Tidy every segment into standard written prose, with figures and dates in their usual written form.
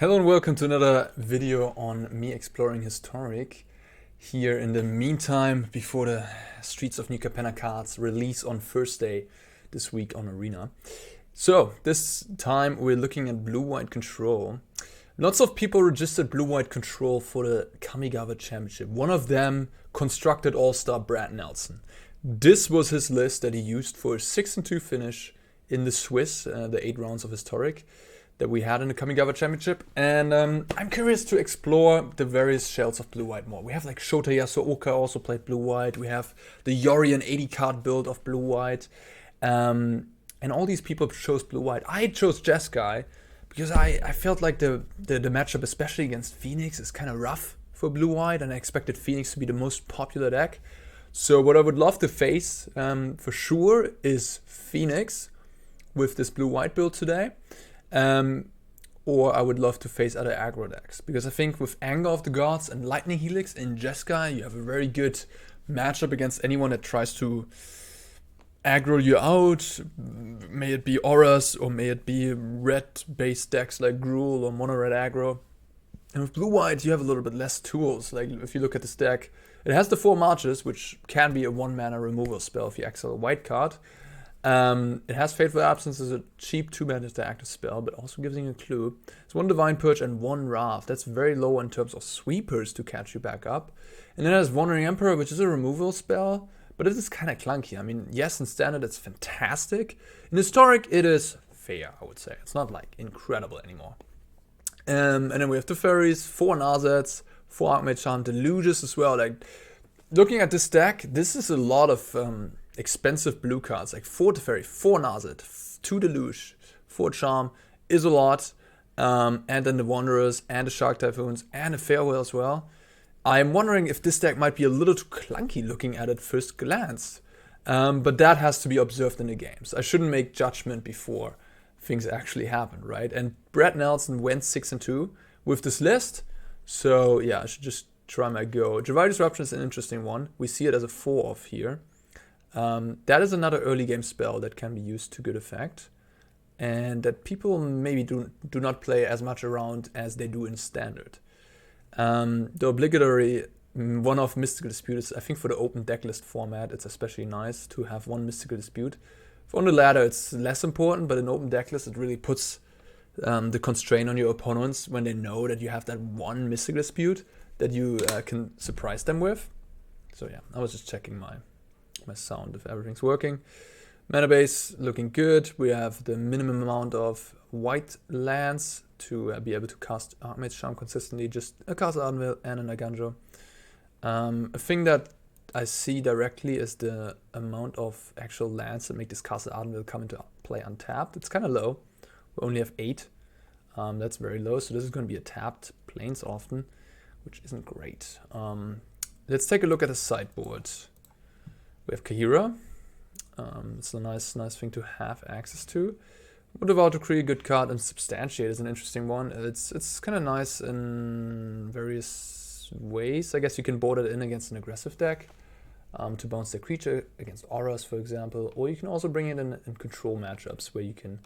Hello and welcome to another video on me exploring Historic. Here in the meantime, before the Streets of New Capenna cards release on Thursday this week on Arena. So this time we're looking at blue-white control. Lots of people registered blue-white control for the Kamigawa Championship. One of them constructed all-star Brad Nelson. This was his list that he used for a 6-2 finish in the Swiss, the 8 rounds of Historic that we had in the Kamigawa Championship, and I'm curious to explore the various shells of blue-white more. We have like Shota Yasuoka also played blue-white, we have the Yorion 80 card build of blue-white, and all these people chose blue-white. I chose Jeskai because I felt like the matchup, especially against Phoenix, is kind of rough for blue-white, and I expected Phoenix to be the most popular deck. So what I would love to face for sure is Phoenix with this blue-white build today. Or I would love to face other aggro decks, because I think with Anger of the Gods and Lightning Helix in Jeskai, you have a very good matchup against anyone that tries to aggro you out. May it be auras, or may it be red-based decks like Gruul or mono-red aggro. And with blue-white, you have a little bit less tools. Like if you look at this deck, it has the 4 marches, which can be a 1-mana removal spell if you exile a white card. It has Fateful Absence as a cheap 2-mana active spell, but also gives you a clue. It's 1 Divine Purge and 1 Wrath. That's very low in terms of sweepers to catch you back up. And then it has Wandering Emperor, which is a removal spell, but it is kind of clunky. I mean, yes, in Standard it's fantastic. In Historic, it is fair, I would say. It's not like incredible anymore. And then we have Teferis, 4 Narsets, 4 Archmage Charm, Deluges as well. Like, looking at this deck, this is a lot of expensive blue cards, like 4 Teferi, 4 Narset, 2 Deluge, 4 Charm is a lot, and then the Wanderers and the Shark Typhoons and the Farewell as well. I'm wondering if this deck might be a little too clunky looking at it first glance, but that has to be observed in the games. I shouldn't make judgment before things actually happen, right? And Brad Nelson went 6-2 with this list, so yeah, I should just try my go. Jwari Disruption is an interesting one. We see it as a 4-off here. That is another early game spell that can be used to good effect, and that people maybe do not play as much around as they do in Standard. The obligatory one-off Mystical Dispute is, I think, for the open decklist format, it's especially nice to have 1 Mystical Dispute. For on the ladder, it's less important, but in open decklist, it really puts the constraint on your opponents when they know that you have that 1 Mystical Dispute that you can surprise them with. So yeah, I was just checking my sound if everything's working. Mana base looking good. We have the minimum amount of white lands to be able to cast Archmage Charm consistently, just a Castle Ardenvale and an Eiganjo. A thing that I see directly is the amount of actual lands that make this Castle Ardenvale come into play untapped. It's kind of low. We only have 8. That's very low, so this is going to be a tapped plains often, which isn't great. Let's take a look at the sideboard. We have Kaheera. It's a nice thing to have access to. Devout Decree, a good card, and Unsubstantiate is an interesting one. It's kind of nice in various ways. I guess you can board it in against an aggressive deck to bounce the creature against auras, for example. Or you can also bring it in control matchups where you can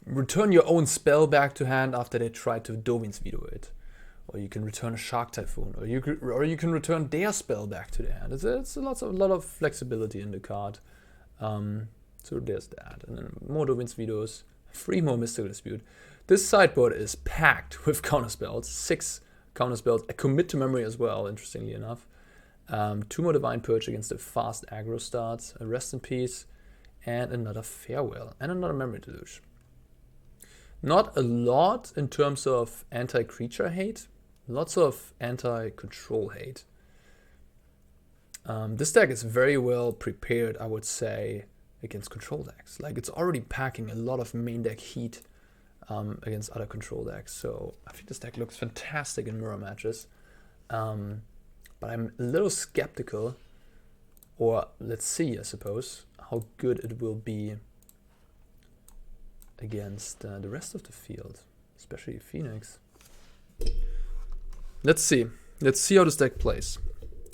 return your own spell back to hand after they try to Dovin's Veto it. Or you can return a Shark Typhoon, or you can return their spell back to the hand. It's a lot of flexibility in the card. So there's that. And then more Dovin's Vetoes, 3 more Mystical Dispute. This sideboard is packed with counterspells, 6 counterspells, a commit to memory as well, interestingly enough. 2 more Divine Purge against the fast aggro starts, a Rest in Peace, and another Farewell, and another Memory Deluge. Not a lot in terms of anti-creature hate, lots of anti-control hate. This deck is very well prepared, I would say, against control decks. Like, it's already packing a lot of main deck heat against other control decks. So I think this deck looks fantastic in mirror matches. But I'm a little skeptical, or let's see, I suppose, how good it will be against the rest of the field, especially Phoenix. Let's see how this deck plays.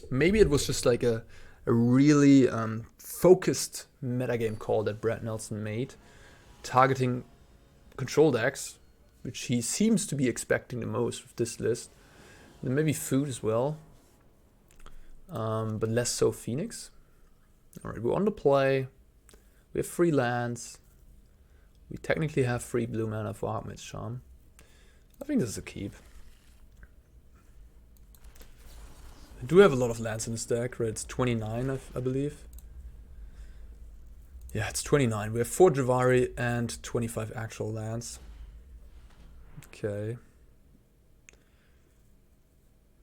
Maybe it was just like a really focused metagame call that Brad Nelson made, targeting control decks which he seems to be expecting the most with this list. Then maybe food as well, but less so Phoenix. Alright, we're on the play. We have 3 lands. We technically have 3 blue mana for Archmage Charm. I think this is a keep. I do have a lot of lands in this deck, right? It's 29, I believe. Yeah, it's 29. We have 4 Jwari and 25 actual lands. Okay.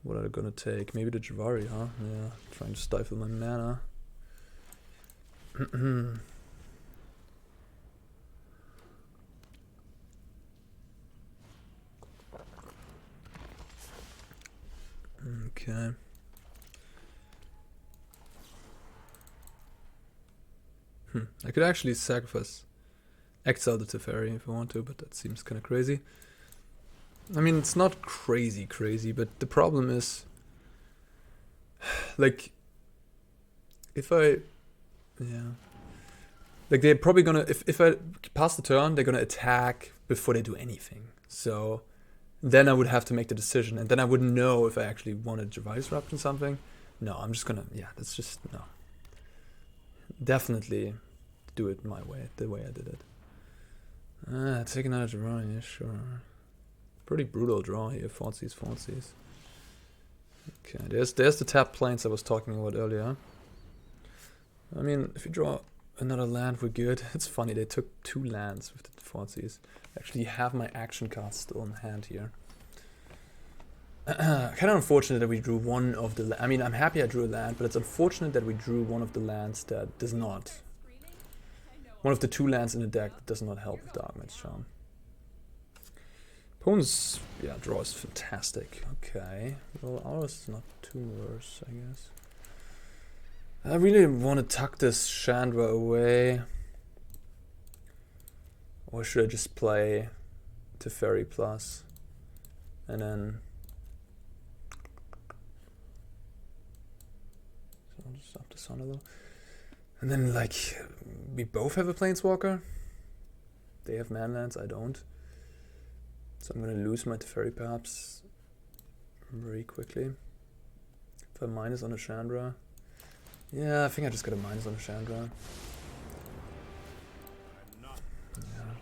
What are they gonna take? Maybe the Jwari, huh? Yeah, trying to stifle my mana. Okay. I could actually sacrifice, exile the Teferi if I want to, but that seems kind of crazy. I mean, it's not crazy, but the problem is, like, if I, yeah, like they're probably gonna, if I pass the turn, they're gonna attack before they do anything. So then I would have to make the decision, and then I wouldn't know if I actually wanted Jwari Disruption something. No, I'm just gonna, yeah, that's just, no. Definitely do it my way, the way I did it. Take another Jwari, yeah, sure. Pretty brutal draw here, Fonzies. Okay, there's the tap plains I was talking about earlier. I mean, if you draw another land, we're good. It's funny, they took 2 lands with the Fonzies. Actually have my action cards still in hand here. Kind of unfortunate that we drew one of the... I mean, I'm happy I drew a land, but it's unfortunate that we drew one of the lands that does not... One of the 2 lands in the deck that does not help with the Archmage Charm. Opponent's, yeah, draw is fantastic. Okay, well, ours is not too worse, I guess. I really want to tuck this Chandra away. Or should I just play Teferi Plus? And then... So I'll just up this on a little. And then, like, we both have a Planeswalker. They have manlands, I don't. So I'm gonna lose my Teferi perhaps very quickly. If I minus on a Chandra. Yeah, I think I just got a minus on a Chandra. Yeah.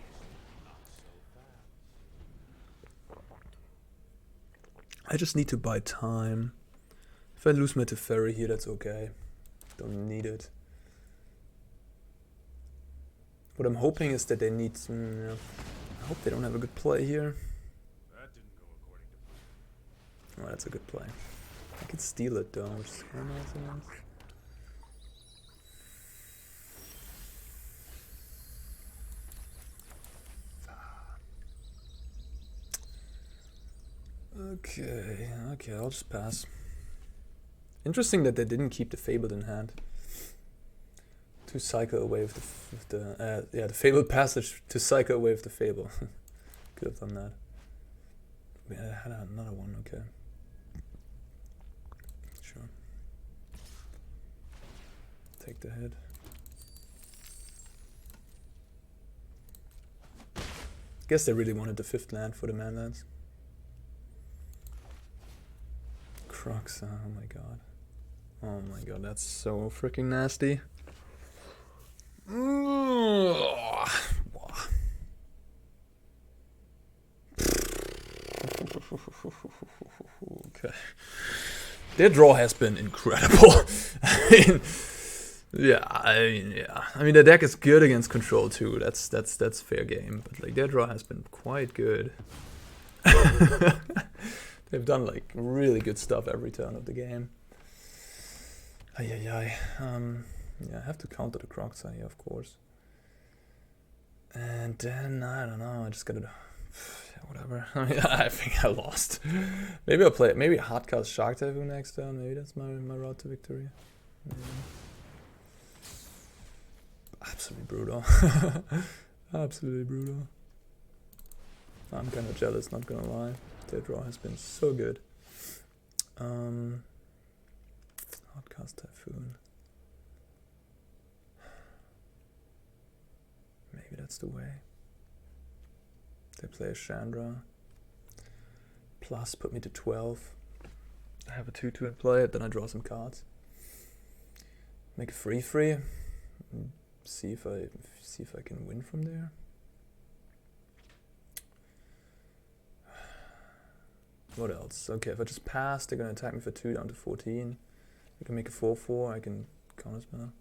I just need to buy time. If I lose my Teferi here, that's okay. Don't need it. What I'm hoping is that they need some... Yeah. I hope they don't have a good play here. Oh, that's a good play. I could steal it though, which is kind of nice. Okay, I'll just pass. Interesting that they didn't keep the Fabled in hand. To cycle away with the Fabled Passage to cycle away with the Fable. Could have done that. We had another one, okay. Sure. Take the hit. Guess they really wanted the 5th land for the manlands. Crux, oh my god. Oh my god, that's so freaking nasty. Okay. Their draw has been incredible. I mean, the deck is good against control too. That's fair game. But like their draw has been quite good. They've done like really good stuff every turn of the game. Yeah, I have to counter the Crux here, of course. And then I don't know. I just gotta. Whatever. I mean, I think I lost. Maybe I'll play. Maybe hardcast Shark Typhoon next turn. Maybe that's my route to victory. Maybe. Absolutely brutal. Absolutely brutal. I'm kind of jealous, not gonna lie. Their draw has been so good. Hardcast Typhoon. Maybe that's the way. They play a Chandra. Plus put me to 12. I have a 2/2 and play it, then I draw some cards. Make a 3/3. See if I can win from there. What else? Okay, if I just pass, they're gonna attack me for 2 down to 14. I can make a 4/4. I can counterspell.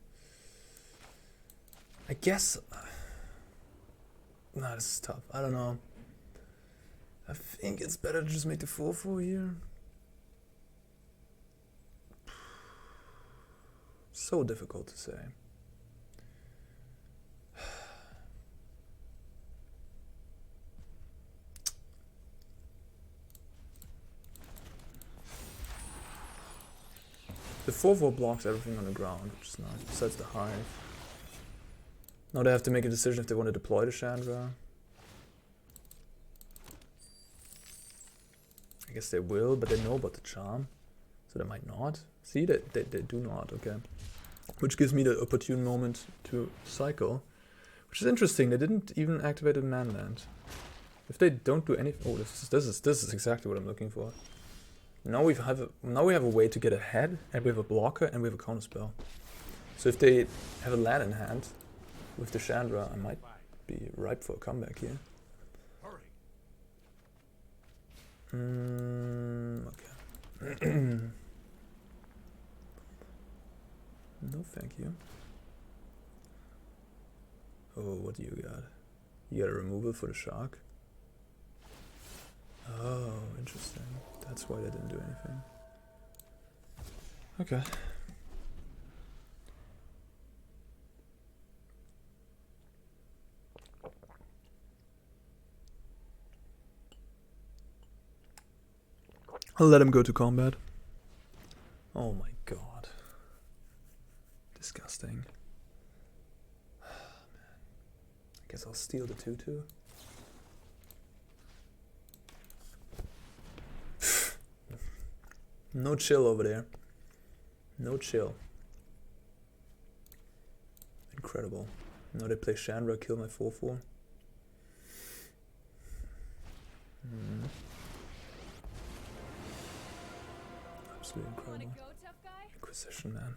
I guess. Nah, this is tough. I don't know. I think it's better to just make the 4/4 here. So difficult to say. The 4/4 blocks everything on the ground, which is nice, besides the hive. Now they have to make a decision if they want to deploy the Chandra. I guess they will, but they know about the charm. So they might not. See, they do not, okay. Which gives me the opportune moment to cycle. Which is interesting, they didn't even activate a manland. If they don't do anything... Oh, this is exactly what I'm looking for. Now we have a way to get ahead, and we have a blocker, and we have a counterspell. So if they have a land in hand with the Chandra, I might be ripe for a comeback here. Okay. No, thank you. Oh, what do you got? You got a removal for the shark? Oh, interesting. That's why they didn't do anything. Okay. I'll let him go to combat. Oh my god. Disgusting. Man. I guess I'll steal the 2/2. No chill over there. No chill. Incredible. Now they play Chandra, kill my 4/4. Absolutely incredible. Inquisition, man.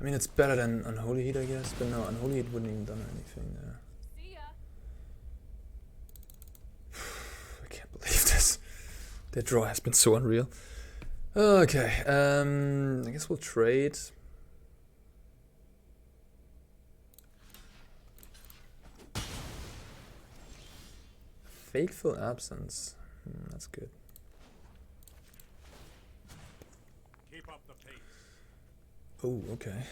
I mean, it's better than Unholy Heat, I guess, but no, Unholy Heat wouldn't even done anything there. I can't believe this. Their draw has been so unreal. Okay, I guess we'll trade. Fateful Absence. That's good. Keep up the pace. Oh, okay.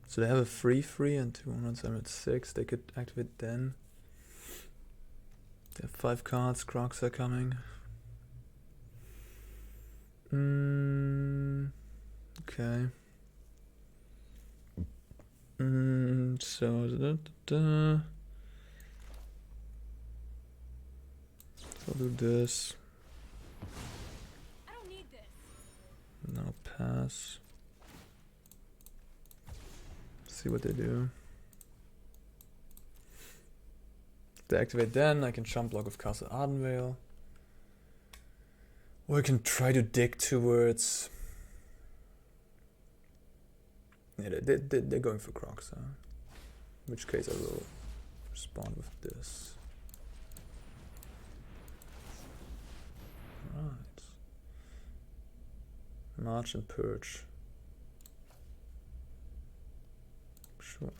So they have a 3/3 and 276. They could activate then. They have 5 cards. Crocs are coming. Okay. So I'll do this. I don't need this. Now pass. See what they do. If they activate then, I can jump block with Castle Ardenvale. Or I can try to dig towards... Yeah, they're going for Crocs, huh? In which case I will respond with this. Right. March and Purge. Sure.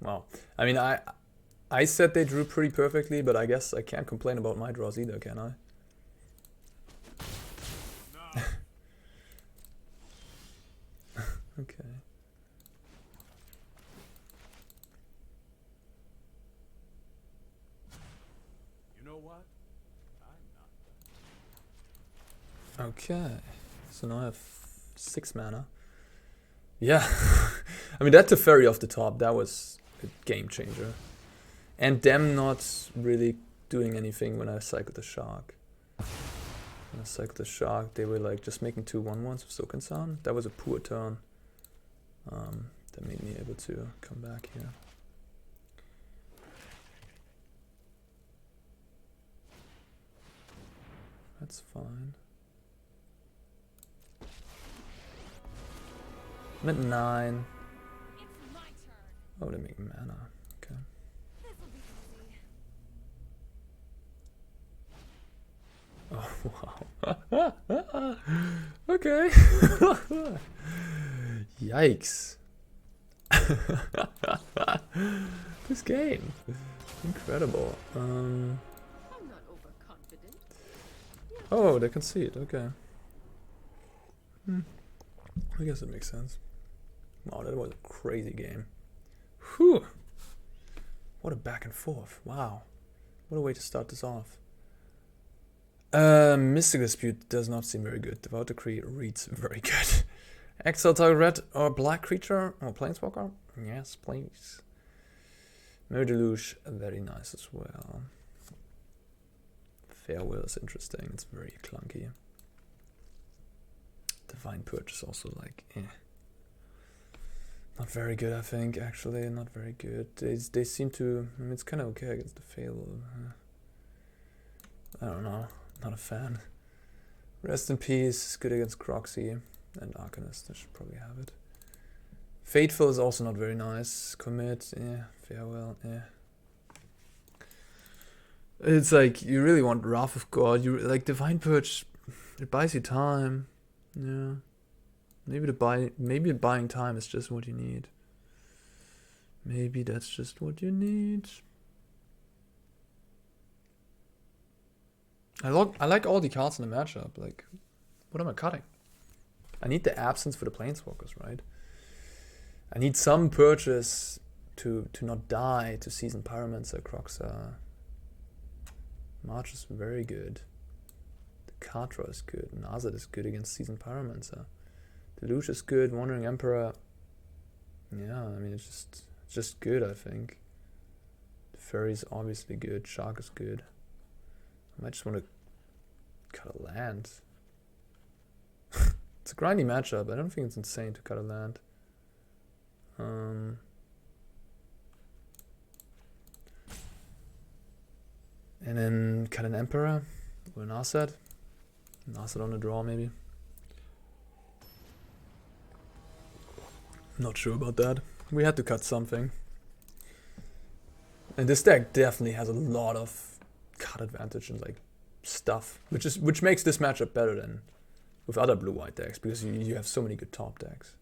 Wow. I mean, I said they drew pretty perfectly, but I guess I can't complain about my draws either, can I? No. Okay. You know what? I'm not. Okay. So now I have 6 mana. Yeah. I mean, that Teferi off the top, that was a game changer. And them not really doing anything when I cycled the Shark. When I cycled the Shark, they were like just making 2 1/1s with Soken-san. That was a poor turn. That made me able to come back here. That's fine. I'm at 9. It's my turn. Oh, they make mana. Okay. This'll be easy. Oh, wow. Okay. Yikes. This game. Incredible. I'm not overconfident. Oh, they concede. Okay. I guess it makes sense. Wow, that was a crazy game. Whew. What a back and forth. Wow. What a way to start this off. Mystic Dispute does not seem very good. Devout Decree reads very good. Exile target red or black creature or planeswalker? Yes, please. Memory Deluge, very nice as well. Farewell is interesting. It's very clunky. Divine Purge is also like, not very good, I think, actually. Not very good. They seem to... I mean, it's kind of okay against the Fable. I don't know. Not a fan. Rest in Peace is good against Croxy and Arcanist. I should probably have it. Fateful is also not very nice. Commit, Farewell, It's like, you really want Wrath of God. You like Divine Purge, it buys you time. Yeah. Maybe buying time is just what you need. Maybe that's just what you need. I like all the cards in the matchup. Like, what am I cutting? I need the absence for the planeswalkers, right? I need some purchase to not die to Seasoned Pyromancer, Croxa. March is very good. The Katra is good. Narset is good against Seasoned Pyromancer. Deluge is good. Wandering Emperor. Yeah, I mean, it's just good, I think. Teferi is obviously good. Shark is good. I might just want to cut a land. It's a grindy matchup. I don't think it's insane to cut a land. And then cut an Emperor or an Narset. Narset on a draw, maybe. Not sure about that. We had to cut something. And this deck definitely has a lot of card advantage and like stuff, which makes this matchup better than with other blue-white decks, because you have so many good top decks.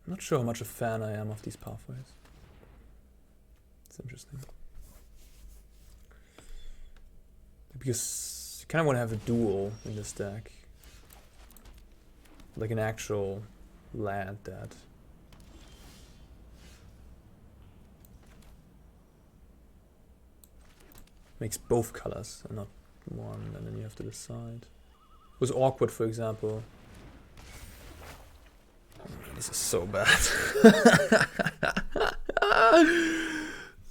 I'm not sure how much a fan I am of these pathways. It's interesting. Because you kind of want to have a duel in this deck. Like an actual land that makes both colors and not one, and then you have to decide. It was awkward, for example. Oh, this is so bad.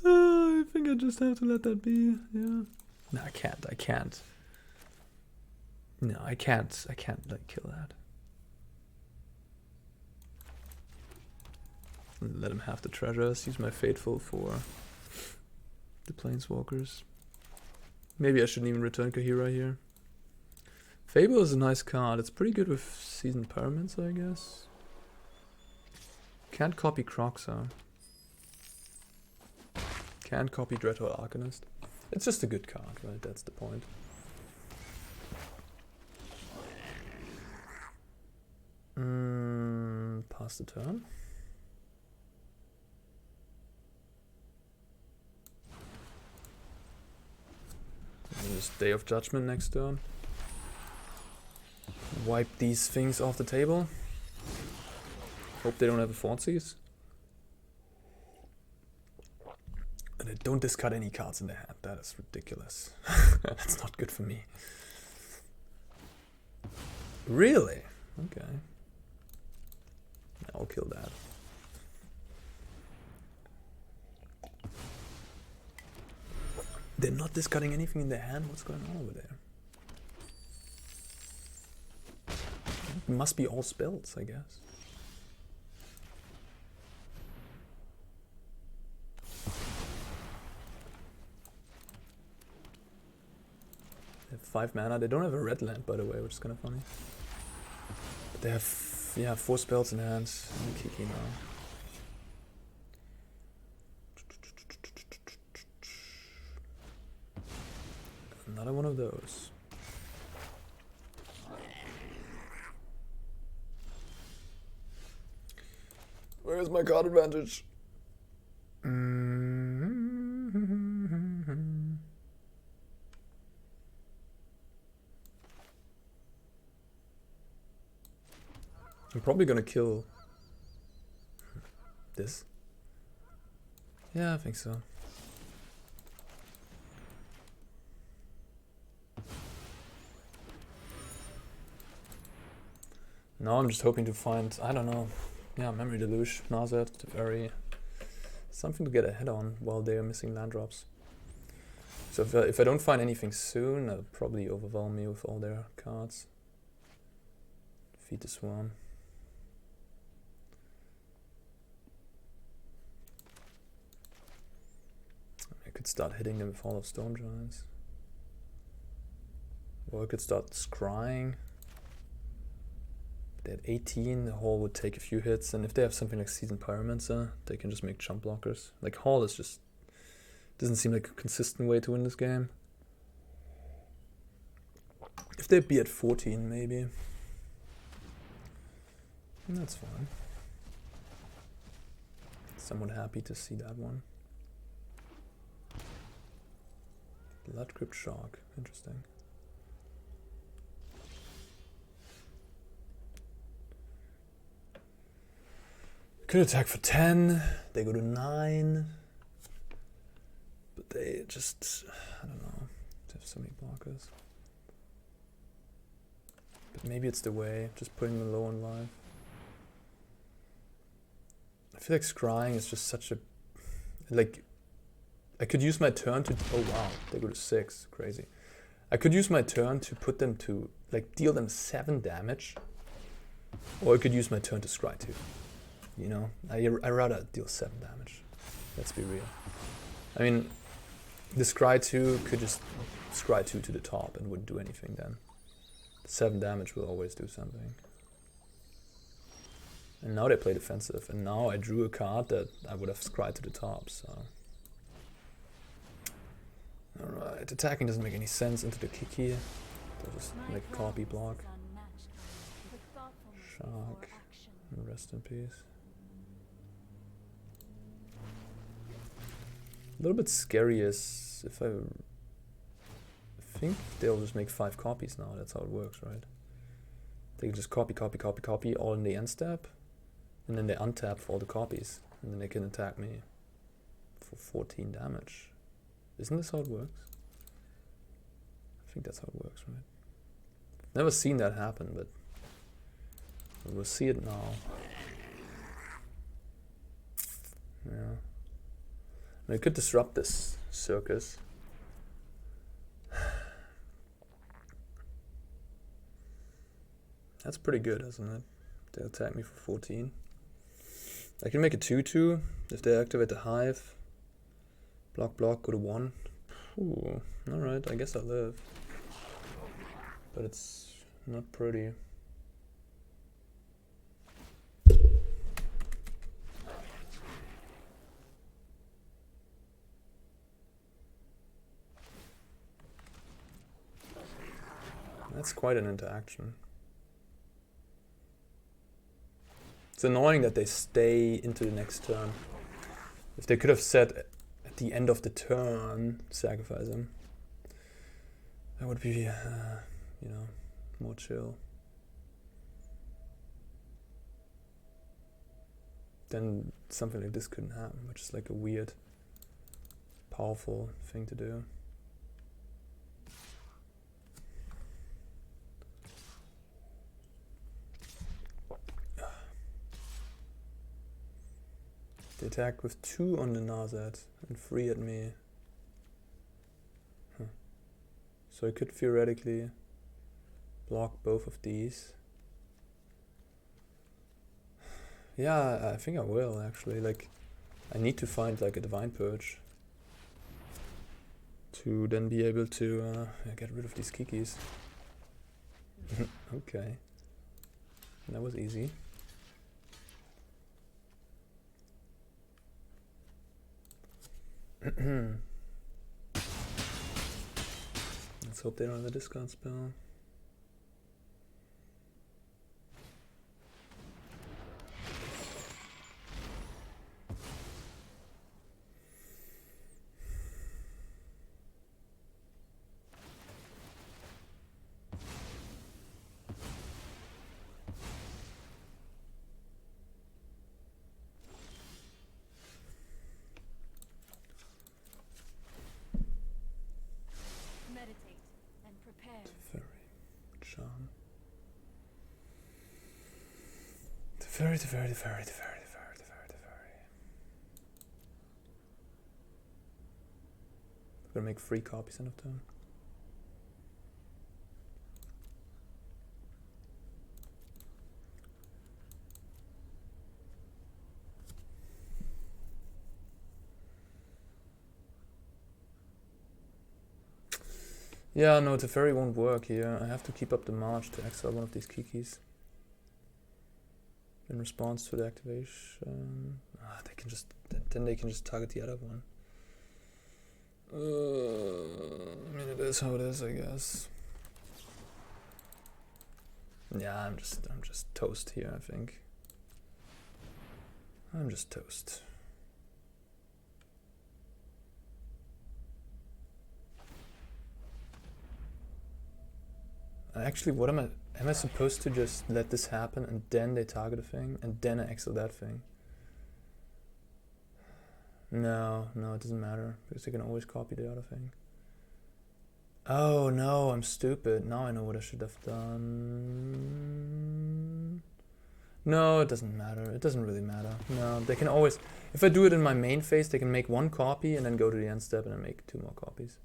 I think I just have to let that be. Yeah. No, I can't. No, I can't like kill that. Let him have the treasures. Use my Fateful for the Planeswalkers. Maybe I shouldn't even return Kaheera here. Fable is a nice card. It's pretty good with Seasoned Pyromancer, I guess. Can't copy Croxa. Can't copy Dreadhorde Arcanist. It's just a good card, right? That's the point. Pass the turn. Just Day of Judgment next turn. Wipe these things off the table. Hope they don't have a Thoughtseize. And they don't discard any cards in their hand. That is ridiculous. That's not good for me. Really? Okay. I'll kill that. They're not discarding anything in their hand? What's going on over there? It must be all spells, I guess. They have 5 mana. They don't have a red land, by the way, which is kind of funny. But they have, yeah, 4 spells in hand. And Kiki now. Another one of those. Where's my card advantage? I'm probably gonna kill this. Yeah, I think so. Now I'm just hoping to find, I don't know, yeah, Memory Deluge, Narset, Teferi, something to get ahead on while they're missing land drops. So if I don't find anything soon, they'll probably overwhelm me with all their cards. Feed the Swarm. I could start hitting them with Hall of Stone Giants. Or I could start scrying. They had 18, the Hall would take a few hits, and if they have something like Seasoned Pyromancer, they can just make jump blockers. Like, Hall is just... doesn't seem like a consistent way to win this game. If they'd be at 14, maybe. That's fine. Somewhat happy to see that one. Blood Crypt Shark, interesting. Could attack for 10, they go to 9. But they just, I don't know, they have so many blockers. But maybe it's the way, just putting them low on life. I feel like scrying is just such a, like, I could use my turn to, oh wow, they go to 6, crazy. I could use my turn to put them to, like, deal them 7 damage. Or I could use my turn to scry 2. You know, I rather deal 7 damage. Let's be real. I mean, the scry 2 could just scry 2 to the top and wouldn't do anything then. 7 damage will always do something. And now they play defensive, and now I drew a card that I would have scried to the top, so... Alright, attacking doesn't make any sense into the Kiki. They'll just make a copy block. Shark. And rest in peace. A little bit scary is if I think they'll just make 5 copies now. That's how it works, right? They can just copy, copy, copy, copy all in the end step, and then they untap for all the copies, and then they can attack me for 14 damage. Isn't this how it works? I think that's how it works, right? Never seen that happen, but we'll see it now. Yeah. I mean, it could disrupt this circus. That's pretty good, isn't it? They attack me for 14. I can make a 2-2 if they activate the Hive. Block, block, go to 1. Ooh, alright, I guess I live. But it's not pretty. That's quite an interaction. It's annoying that they stay into the next turn. If they could have said at the end of the turn, sacrifice him, that would be, you know, more chill. Then something like this couldn't happen, which is like a weird, powerful thing to do. They attack with 2 on the Narset and 3 at me. Huh. So I could theoretically block both of these. Yeah, I think I will actually. Like, I need to find like a Divine Purge to then be able to get rid of these Kikis. Okay. That was easy. Let's hope they don't have a discard spell. Meditate and prepare. Teferi. Charm. Teferi, Teferi, Teferi, Teferi, Teferi, Teferi, Teferi. I'm gonna make 3 copies end of turn. Yeah, no, Teferi won't work here. I have to keep up the march to exile one of these Kikis. In response to the activation. They can just then they can just target the other one. I mean, it is how it is, I guess. Yeah, I'm just toast here, I think. I'm just toast. Actually, what am I supposed to just let this happen and then they target a thing and then I exile that thing? No, it doesn't matter because they can always copy the other thing. Oh no, I'm stupid. Now I know what I should have done. No, it doesn't matter. It doesn't really matter. No, they can always, if I do it in my main phase, they can make 1 copy and then go to the end step and then make 2 more copies.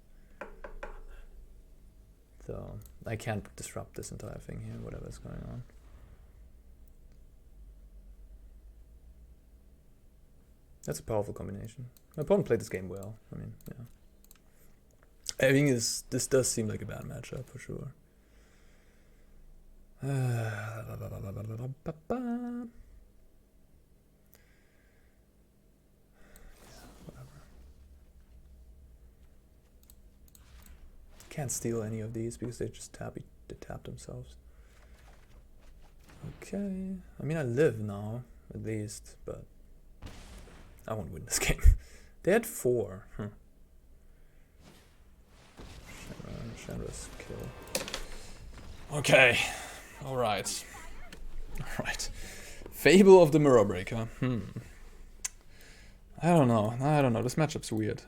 So I can't disrupt this entire thing here, whatever's going on. That's a powerful combination. My opponent played this game well. I mean, yeah. I think this does seem like a bad matchup for sure. Can't steal any of these because they just tap themselves. Okay. I mean, I live now, at least, but I won't win this game. They had 4. Shandra's kill. Okay. Alright. Alright. Fable of the Mirror Breaker. I don't know. This matchup's weird.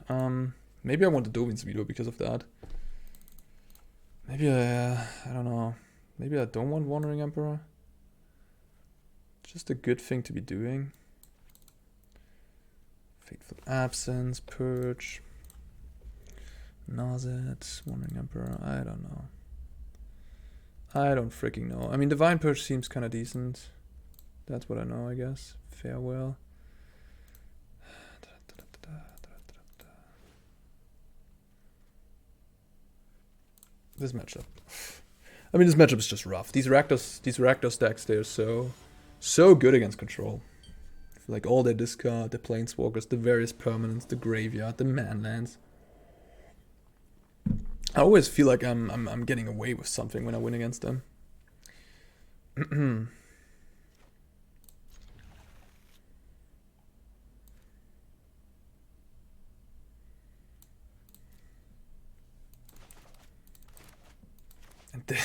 Maybe I want the Dovin's Veto because of that. Maybe I don't know. Maybe I don't want Wandering Emperor. Just a good thing to be doing. Fateful Absence, Purge, Narset, Wandering Emperor. I don't know. I don't freaking know. I mean, Divine Purge seems kind of decent. That's what I know, I guess. Farewell. This matchup. I mean, this matchup is just rough. These Rakdos decks, they're so good against control. Like all their discard, the planeswalkers, the various permanents, the graveyard, the manlands. I always feel like I'm getting away with something when I win against them. And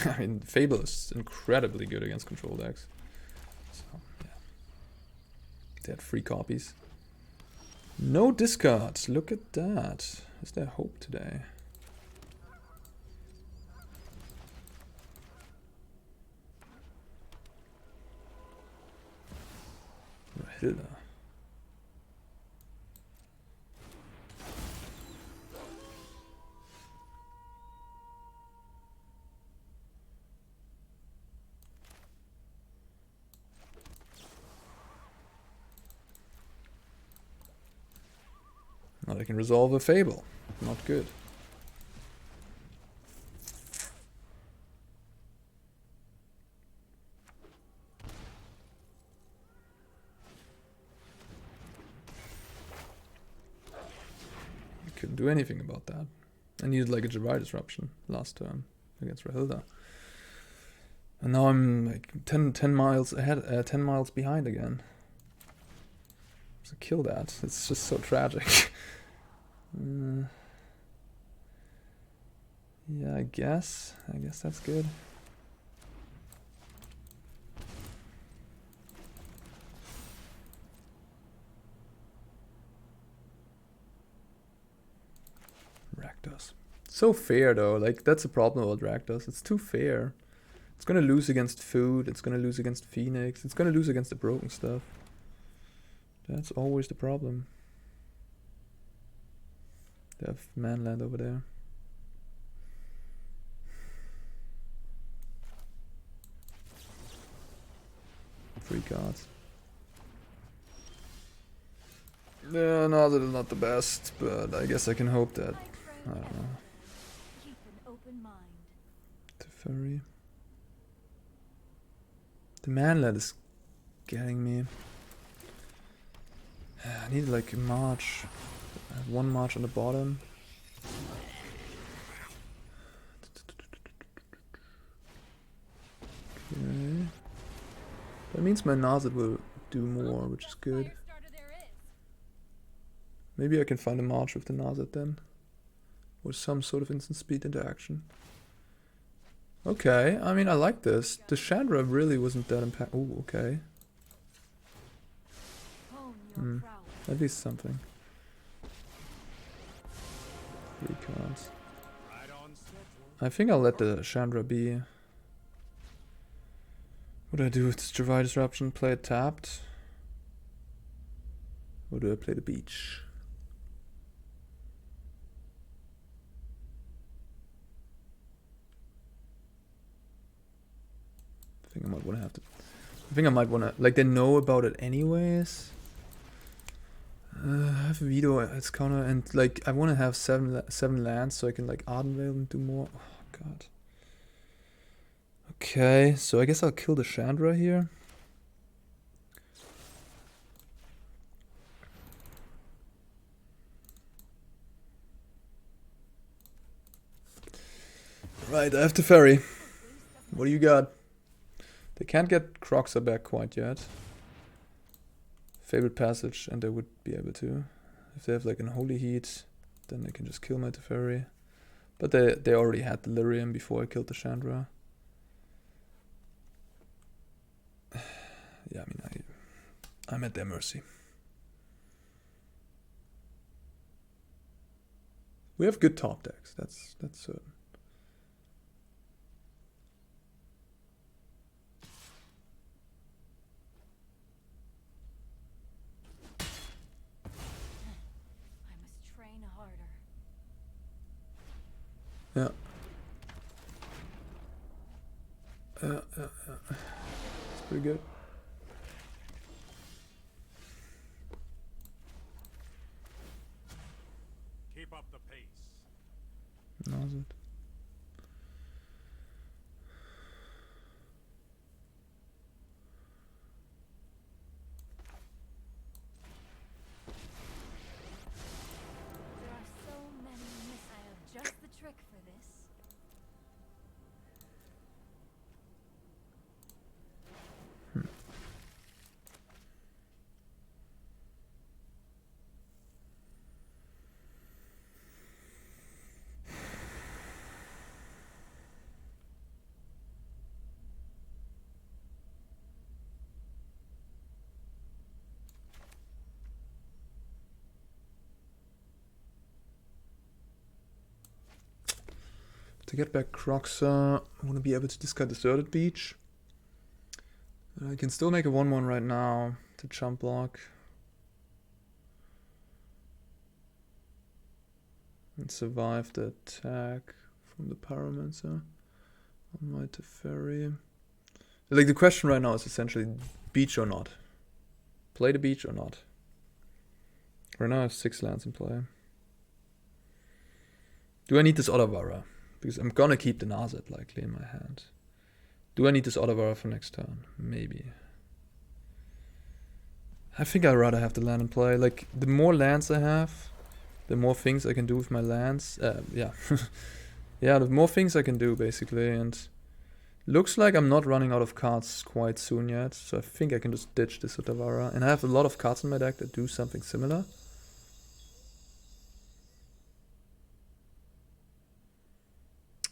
I mean, Fable is incredibly good against control decks. So yeah, they had 3 copies. No discards. Look at that. Is there hope today? Hilda. Now they can resolve a Fable. Not good. Couldn't do anything about that. I needed like a Jwari Disruption last turn against Rahilda. And now I'm like 10 miles ahead, 10 miles behind again. So kill that. It's just so tragic. Yeah, I guess that's good. Rakdos. So fair though, like that's the problem about Rakdos. It's too fair. It's gonna lose against food, it's gonna lose against Phoenix, it's gonna lose against the broken stuff. That's always the problem. They have manland over there. Free cards. Yeah, no, that is not the best, but I guess I can hope that. I don't know. Keep an open mind. Teferi. The manlet is getting me. I need like a march. I have one march on the bottom. Okay. That means my Narset will do more, which is good. Maybe I can find a march with the Narset then. Or some sort of instant speed interaction. Okay, I mean I like this. The Chandra really wasn't that impact. Oh, okay. At least something. 3 cards. I think I'll let the Chandra be. What do I do with this Jwari Disruption? Play it tapped? Or do I play the beach? I think I might want to have to. I think I might want to. Like, they know about it anyways. I have Veto, it's counter, and like I want to have seven lands so I can like Ardenvale and do more. Oh god. Okay, so I guess I'll kill the Chandra here. Right, I have Teferi. What do you got? They can't get Croxa back quite yet. Favorite passage, and they would be able to. If they have like an Holy Heat, then they can just kill my Teferi. But they already had Delirium before I killed the Chandra. Yeah, I mean, I'm at their mercy. We have good top decks, that's certain. Yeah. It's pretty good. Keep up the pace. Knows it. There are so many miss. I have just the trick for this. To get back Croxa, I want to be able to discard Deserted Beach. I can still make a 1/1 right now to jump block. And survive the attack from the Pyromancer on my Teferi. Like the question right now is essentially beach or not. Play the beach or not. Right now I have 6 lands in play. Do I need this Otawara? Because I'm gonna keep the Narset likely in my hand. Do I need this Otawara for next turn? Maybe. I think I'd rather have the land in play. Like, the more lands I have, the more things I can do with my lands. Yeah. Yeah, the more things I can do, basically. And looks like I'm not running out of cards quite soon yet. So I think I can just ditch this Otawara. And I have a lot of cards in my deck that do something similar.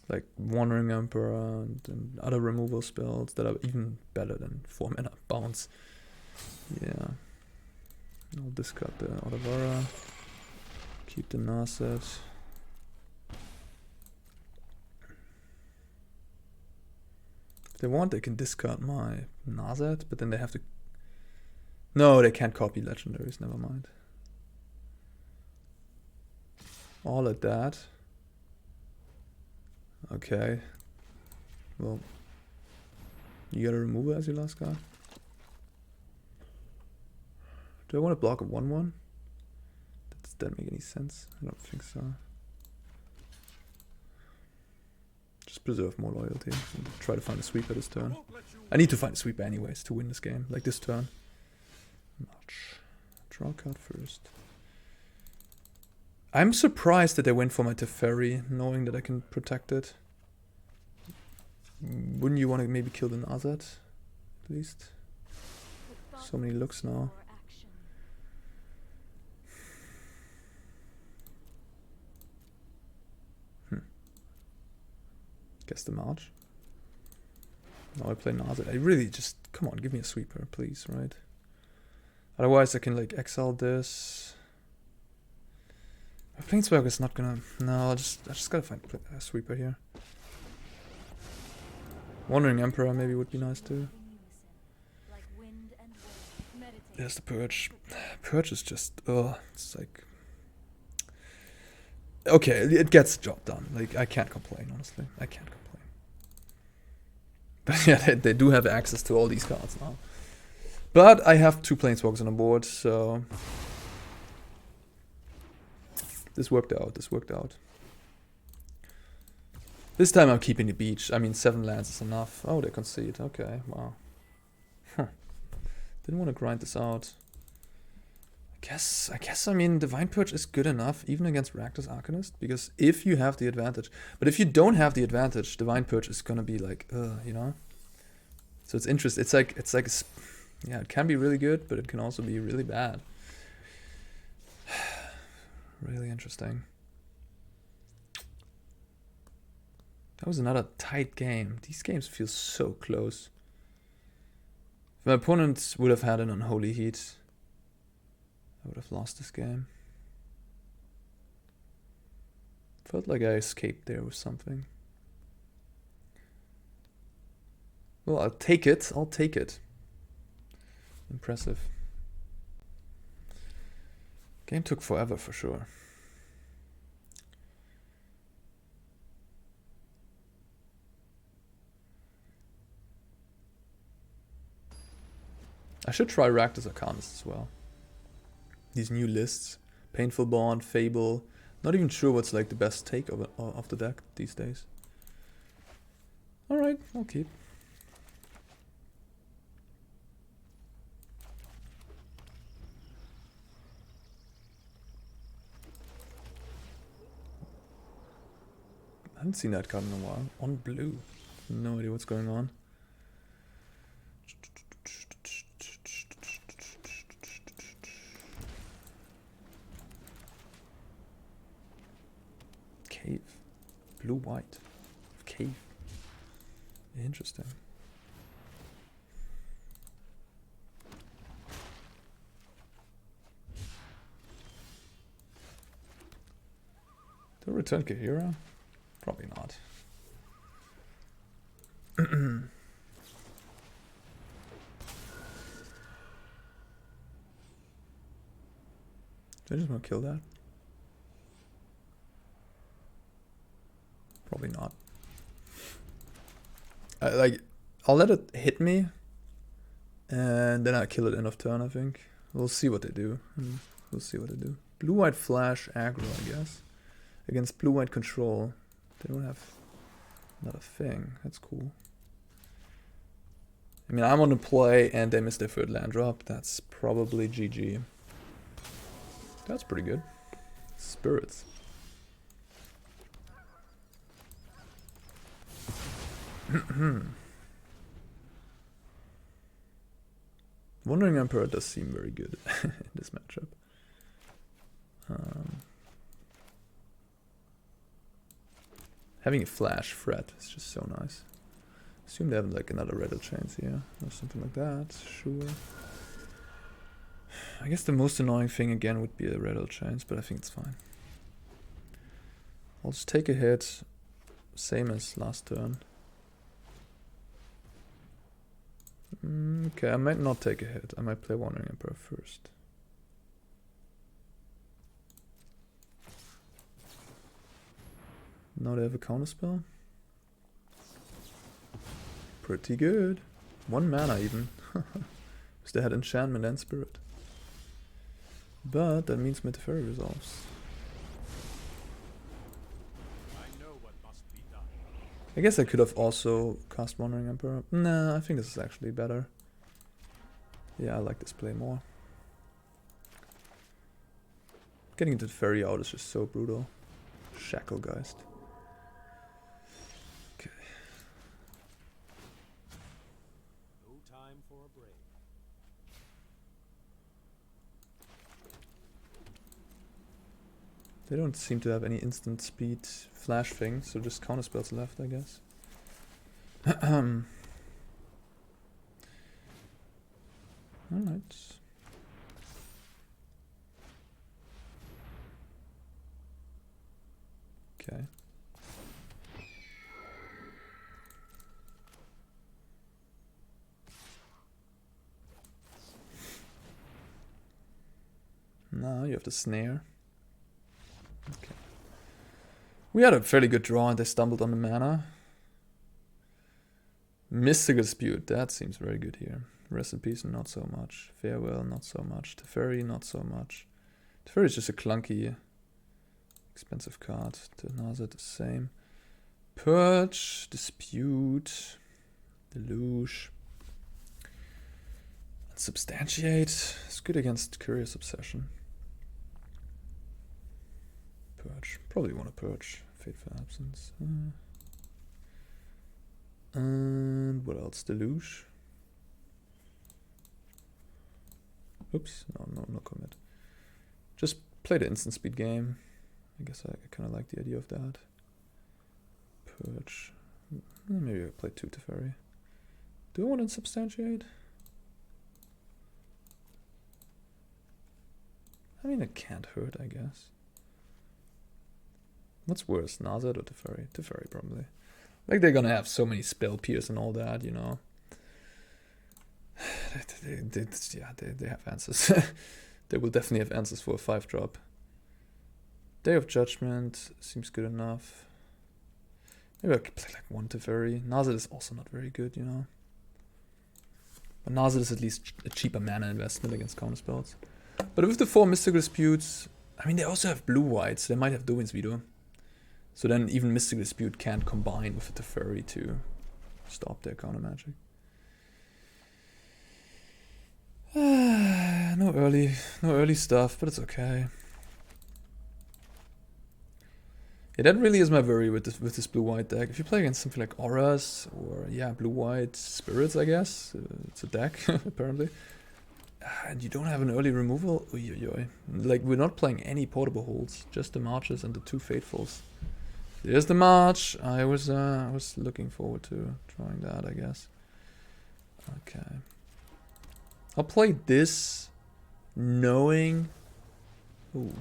Like Wandering Emperor and other removal spells that are even better than 4 mana bounce. Yeah. I'll discard the Otawara. Keep the Narset. If they want, they can discard my Narset, but then they have to... No, they can't copy legendaries, never mind. All at that. Okay. Well, you gotta remove it as your last card. Do I want to block a 1/1? Does that make any sense? I don't think so. Just preserve more loyalty and try to find a sweeper this turn. I need to find a sweeper anyways to win this game, like this turn. March. Draw a card first. I'm surprised that they went for my Teferi, knowing that I can protect it. Wouldn't you want to maybe kill the Narset, at least? So many looks now. Guess the March. Now I play Narset. I really just... Come on, give me a sweeper, please, right? Otherwise I can, like, exile this. My Planeswalker is not gonna... No, I just gotta find a sweeper here. Wandering Emperor maybe would be nice too. There's the Purge. Purge is just... Oh, it's like... Okay, it gets the job done. Like, I can't complain, honestly. I can't complain. But yeah, they do have access to all these cards now. But I have 2 Planeswalkers on the board, so... This worked out, this worked out. This time I'm keeping the beach. I mean, 7 lands is enough. Oh, they concede. Okay, wow. Huh. Didn't want to grind this out. I guess, I mean, Divine Purge is good enough, even against Rakdos Arcanist, because if you have the advantage. But if you don't have the advantage, Divine Purge is gonna be like, you know? So it's interesting. It's like, yeah, it can be really good, but it can also be really bad. Really interesting. That was another tight game. These games feel so close. If my opponent would have had an Unholy Heat, I would have lost this game. Felt like I escaped there with something. Well, I'll take it. I'll take it. Impressive. Game took forever for sure. I should try Rakdos Arcanist as well. These new lists. Painful Bond, Fable. Not even sure what's like the best take of the deck these days. Alright, I'll keep. I haven't seen that card in a while. On blue. No idea what's going on. Cave. Blue-white. Cave. Interesting. Do I return Kaheera? Probably not. Did I just want to kill that? Probably not. I'll let it hit me, and then I'll kill it end of turn, I think. We'll see what they do. We'll see what they do. Blue-white flash aggro, I guess. against blue-white control. They don't have another thing. That's cool. I mean, I'm on the play and they missed their third land drop. That's probably GG. That's pretty good. Spirits. Wandering Emperor does seem very good in this matchup. Having a flash threat is just so nice. Assume they have like another Rattle Chains here or something like that. Sure. I guess the most annoying thing again would be the Rattle Chains, but I think it's fine. I'll just take a hit, same as last turn. Okay, I might not take a hit. I might play Wandering Emperor first. Now they have a counterspell. Pretty good. 1 mana even. Because they had enchantment and spirit. But that means my Teferi resolves. I know what must be done. I guess I could have also cast Wandering Emperor. Nah, I think this is actually better. Yeah, I like this play more. Getting into Teferi out is just so brutal. Shacklegeist. Okay. No time for a break. They don't seem to have any instant speed flash thing, so just counter spells left, I guess. Alright. Okay. Now you have the snare. Okay. We had a fairly good draw and they stumbled on the mana. Mystical Dispute, that seems very good here. Rest in Peace, not so much. Farewell, not so much. Teferi, not so much. Teferi is just a clunky, expensive card. The Narset, the same. Purge, Dispute, Deluge. Unsubstantiate. It's good against Curious Obsession. Purge. Probably want to Purge. Fateful Absence. And what else? Deluge. Oops. No commit. Just play the instant speed game. I guess I kind of like the idea of that. Purge. Maybe I play 2 Teferi. Do I want to Unsubstantiate? I mean, it can't hurt, I guess. What's worse, Narset or Teferi? Teferi, probably. Like, they're gonna have so many spell pierce and all that, you know. They have answers. They will definitely have answers for a 5-drop. Day of Judgment seems good enough. Maybe I could play like 1 Teferi. Narset is also not very good, you know. But Narset is at least a cheaper mana investment against counterspells. But with the 4 Mystical Disputes, I mean, they also have blue-white, so they might have Dovin's Veto. So then even Mystical Dispute can't combine with the Teferi to stop their counter magic. No early stuff, but it's okay. Yeah, that really is my worry with this blue-white deck. If you play against something like Auras or blue-white Spirits, I guess it's a deck apparently, and you don't have an early removal, like we're not playing any portable holds, just the Marches and the 2 Faithfuls. There's the March. I was looking forward to drawing that, I guess. Okay. I'll play this knowing... Ooh.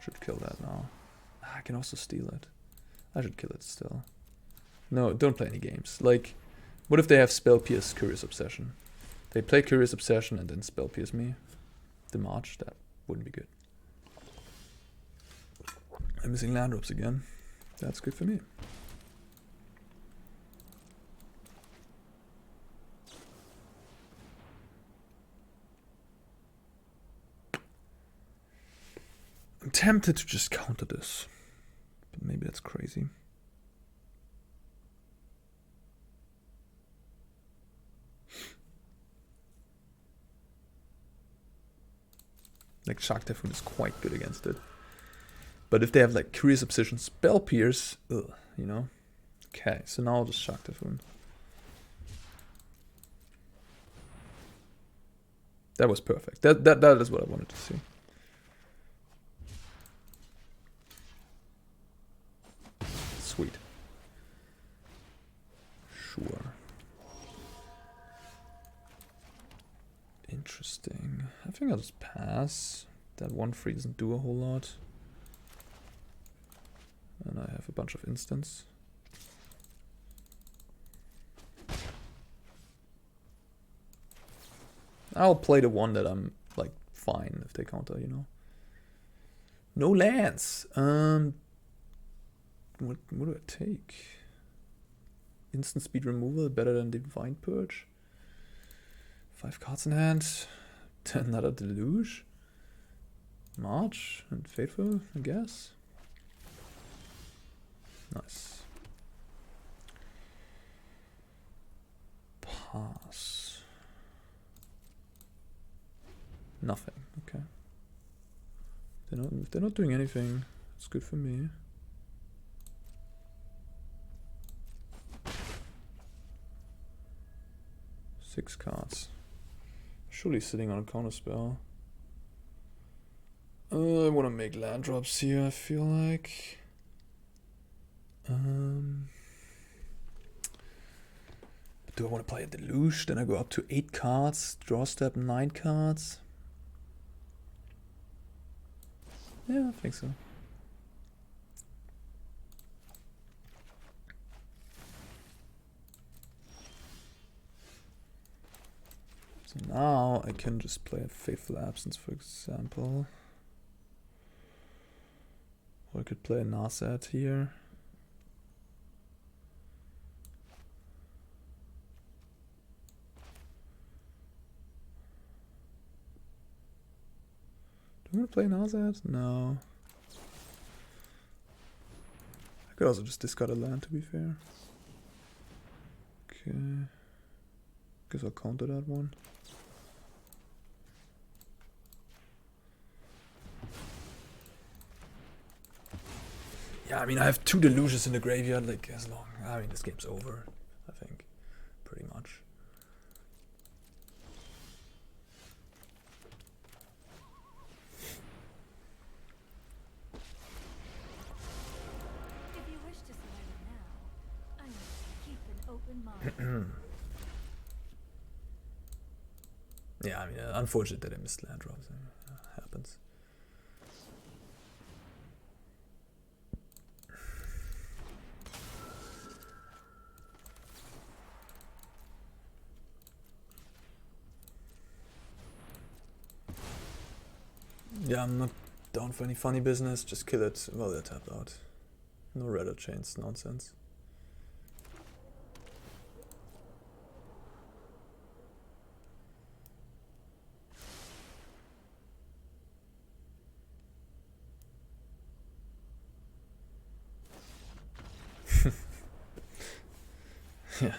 Should kill that now. I can also steal it. I should kill it still. No, don't play any games. Like, what if they have Spell Pierce Curious Obsession? They play Curious Obsession and then Spell Pierce me. The March, that wouldn't be good. I'm missing land drops again. That's good for me. I'm tempted to just counter this, but maybe that's crazy. Like Shark Typhoon is quite good against it. But if they have like Curious Obsession, Spell Pierce, ugh, you know? Okay, so now I'll just Shark Typhoon. That was perfect. That is what I wanted to see. Sweet. Sure. Interesting. I think I'll just pass. That 1/3 doesn't do a whole lot. And I have a bunch of instants. I'll play the one that I'm like fine if they counter, you know. No lands. What do I take? Instant speed removal better than Divine Purge. 5 cards in hand. Another Deluge. March and Fateful, I guess. Nice. Pass. Nothing. Okay. If they're not doing anything, it's good for me. Six cards. Surely sitting on a counter spell. I want to make land drops here, I feel like. Do I want to play a Deluge? Then I go up to 8 cards. Draw step 9 cards. Yeah, I think so. So now I can just play a Fateful Absence, for example. Or I could play a Narset here. Do I want to play Narset? No. I could also just discard a land, to be fair. Okay. Guess I'll counter that one. Yeah, I mean, I have 2 Deluges in the graveyard, like, as long... I mean, this game's over, I think. Pretty much. If you wish to surrender now, I must keep an open mind. Yeah, I mean, unfortunate that I missed land drops. Happens. Yeah, I'm not down for any funny business. Just kill it while they're tapped out. No redder chains nonsense. Yeah.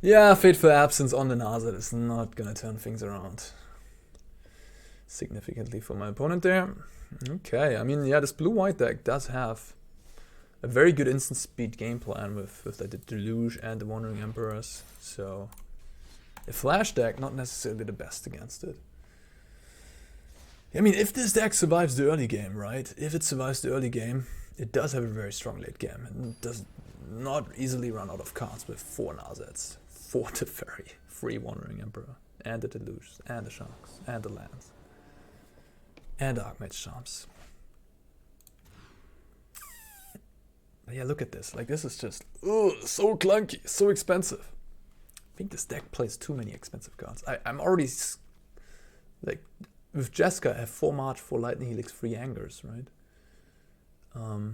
Yeah, Fateful Absence on the Narset is not gonna turn things around significantly for my opponent there. Okay, I mean, yeah, this blue-white deck does have a very good instant speed game plan with the Deluge and the Wandering Emperors. So, a flash deck, not necessarily the best against it. I mean, if this deck survives the early game, right? If it survives the early game, it does have a very strong late game. It does not easily run out of cards with 4 Narsets, 4 Teferi, 3 Wandering Emperor, and the Deluge, and the Sharks, and the lands, and the Archmage Charms. But yeah, look at this. Like, this is just, so clunky, so expensive. I think this deck plays too many expensive cards. I'm already, like, with Jeska, I have 4 March, 4 Lightning Helix, 3 Angers, right?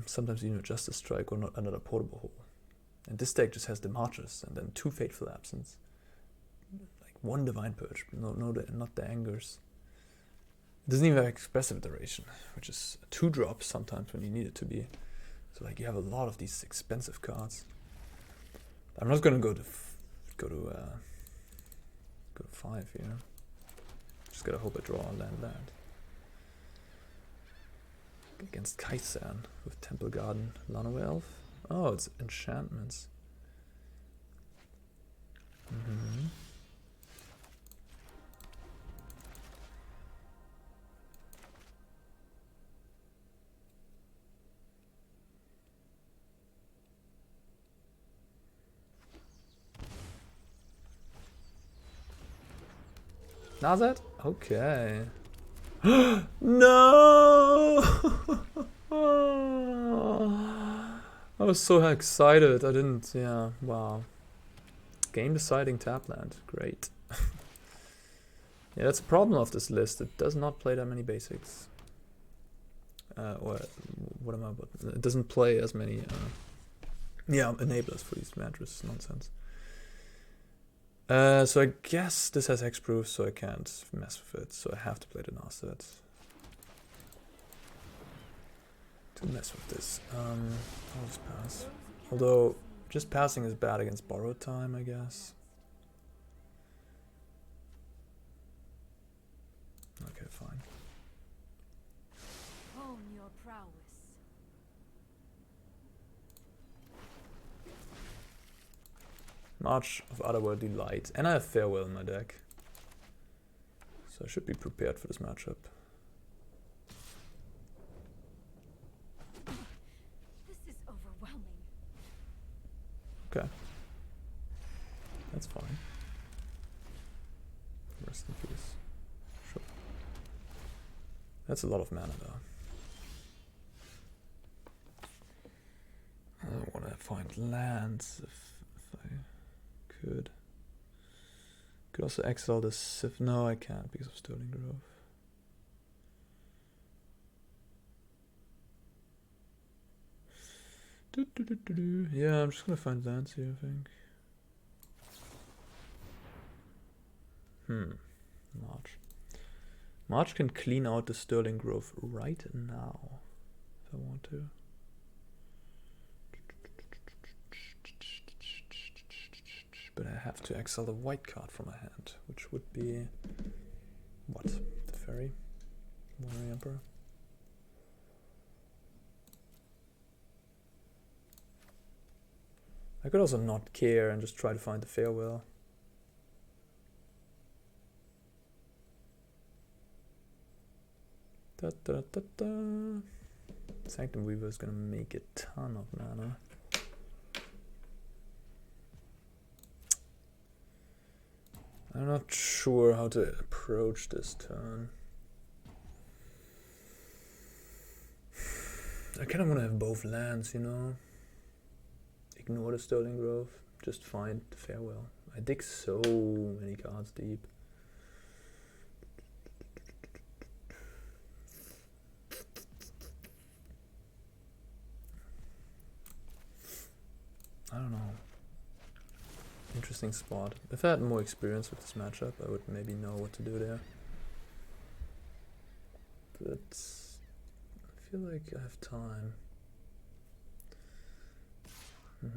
Sometimes, you know, just a strike or not another portable hole. And this deck just has the Marches and then 2 Fateful Absence. Like 1 Divine Purge, not the Angers. It doesn't even have expressive duration, which is a 2-drop sometimes when you need it to be. So like you have a lot of these expensive cards. I'm not gonna go to 5 here. Just gotta hope I draw a land. Against Kaisan with Temple Garden, Lano Elf. Oh, it's enchantments. Narset? Okay. No! I was so excited. I didn't. Yeah, wow. Game deciding tapland. Great. Yeah, that's the problem of this list. It does not play that many basics. Or what am I about? It doesn't play as many enablers for these mattress nonsense. So I guess this has hexproof, so I can't mess with it. So I have to play the Narset to mess with this. I'll just pass. Although just passing is bad against borrowed time, I guess. Okay, fine. Hone your prowess. March of Otherworldly Light, and I have Farewell in my deck, so I should be prepared for this matchup. This is overwhelming. Okay, that's fine. Rest in peace. Sure. That's a lot of mana though. I don't want to find lands if I could. Could also exile this Sif. No, I can't because of Sterling Grove. Yeah, I'm just gonna find lands here, I think. March. March can clean out the Sterling Grove right now, if I want to. But I have to exile the white card from my hand, which would be what? Teferi? Warrior Emperor? I could also not care and just try to find the Farewell. Sanctum Weaver is gonna make a ton of mana. I'm not sure how to approach this turn. I kind of want to have both lands, you know? Ignore the Sterling Grove, just find the Farewell. I dig so many cards deep. I don't know. Interesting spot. If I had more experience with this matchup, I would maybe know what to do there. But I feel like I have time. So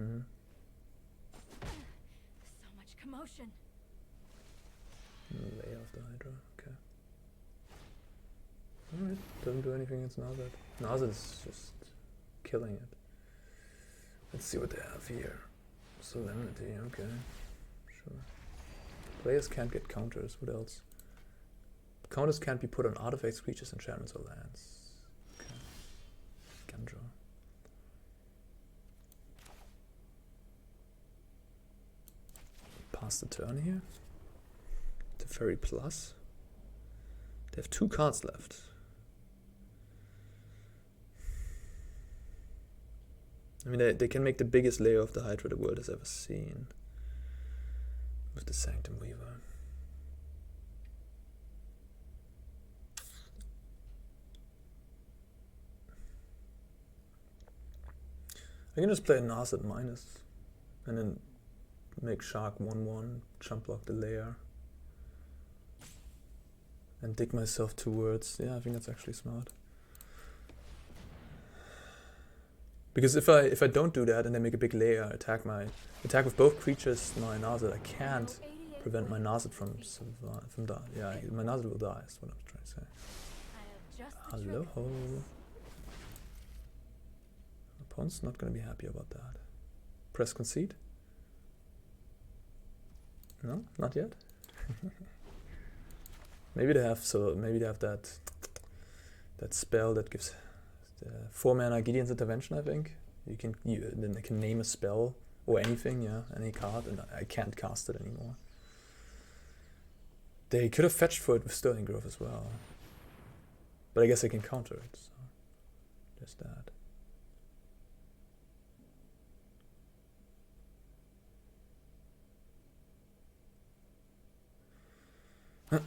much commotion. Lay off the Hydra, okay. Alright, doesn't do anything against Narset. Narset is just killing it. Let's see what they have here. Solemnity, okay. Sure. Players can't get counters, what else? Counters can't be put on artifacts, creatures, enchantments, or lands. Okay. Eiganjo. Pass the turn here. Teferi plus. They have 2 cards left. I mean, they can make the biggest layer of the Hydra the world has ever seen. With the Sanctum Weaver. I can just play Narset minus. And then make Shark 1/1, jump block the layer. and dig myself towards. Yeah, I think that's actually smart. Because if I don't do that and they make a big layer, attack with both creatures, my Narset, I can't prevent my Narset from dying. Yeah, my Narset will die. Is what I'm trying to say. Hello. Opponent's not gonna be happy about that. Press concede. No, not yet. Maybe they have that spell that gives 4 mana Gideon's Intervention. I think then they can name a spell or anything, yeah, any card, and I can't cast it anymore. They could have fetched for it with Sterling Grove as well, but I guess they can counter it. So there's that. Okay.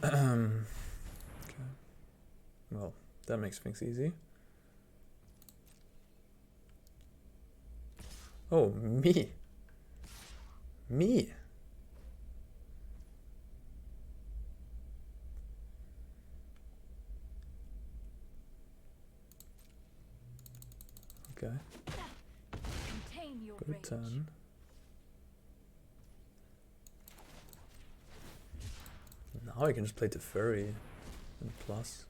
Well, that makes things easy. Oh, me. Okay. Good turn. Now I can just play Teferi and plus.